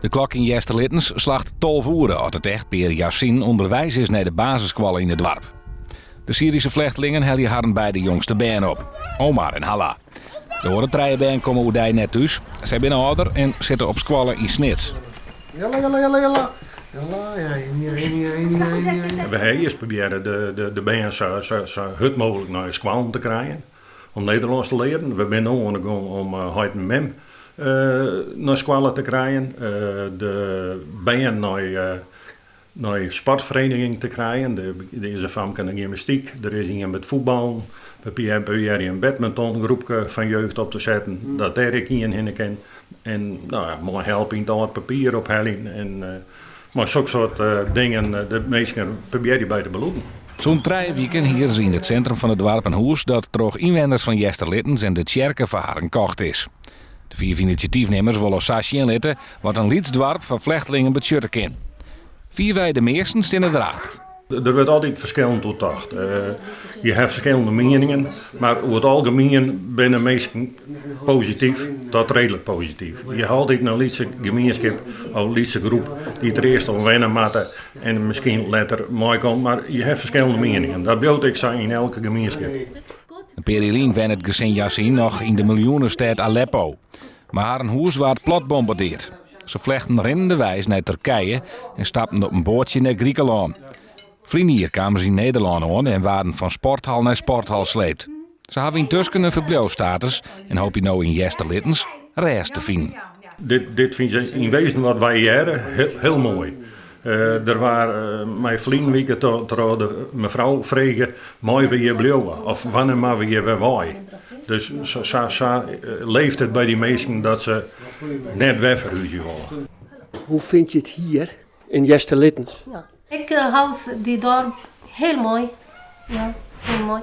De klok in Jesterlittens slacht 12 uur als het echtpaar Yassine onderwijs is naar de basisschool in het dorp. De Syrische vluchtelingen hellen haar bij de jongste band op, Omar en Hala. De andere band komen hoe die net thuis. Zij zijn ouder en zitten op squallen in Snits. Jalla. We hebben eerst proberen de band zo goed mogelijk naar school te krijgen. Om Nederlands te leren. We zijn nu ondergaan om Heid en Mem naar school te krijgen. De band naar sportvereniging te krijgen. Er is een famke in gymnastiek, er is iemand met voetbal. We hebben een badmintongroep van jeugd op te zetten. Dat daar ik in ken. En nou ja, maar helpen al het papier ophellen. Maar zo'n soort dingen, de meesten probeer je bij te beloven. Zo'n 3 weken hier in het centrum van het dorp een huis dat door inwoners van Jesterlittens en de Tjerken voor haar kocht is. De 4 initiatiefnemers willen samen inlitten wat een Liedsdorp van vluchtelingen betjutten kan. 4 wij de meesten staan erachter. Er wordt altijd verschillend doordacht. Je hebt verschillende meningen, maar over het algemeen zijn de meesten positief tot redelijk positief. Je hebt altijd een Lietse gemeenschap, een Lietse groep die het eerst al wennen moeten en misschien later mooi komt, maar je hebt verschillende meningen. Dat beeld ik zo in elke gemeenschap. Perilien wen het gezin Yassine nog in de miljoenenstad Aleppo. Maar haar huis werd plat bombardeerd. Ze vlechten rennende wijs naar Turkije en stapten op een bootje naar Griekenland. Vrienden hier kwamen ze in Nederland aan en waren van sporthal naar sporthal sleept. Ze hebben intussen een verblijfstatus en hoop je nou in Jesterlittens rest te vinden. Dit vind ik in wezen wat wij jaren heel mooi. Er waren mijn vrienden de mevrouw vregen, mooi weer je blijven of wanneer maar weer wij. Dus zo leeft het bij die meesten dat ze net wegverhuizen willen. Hoe vind je het hier in Jesterlittens? Ja. Ik hou die dorp heel mooi. Ja, heel mooi.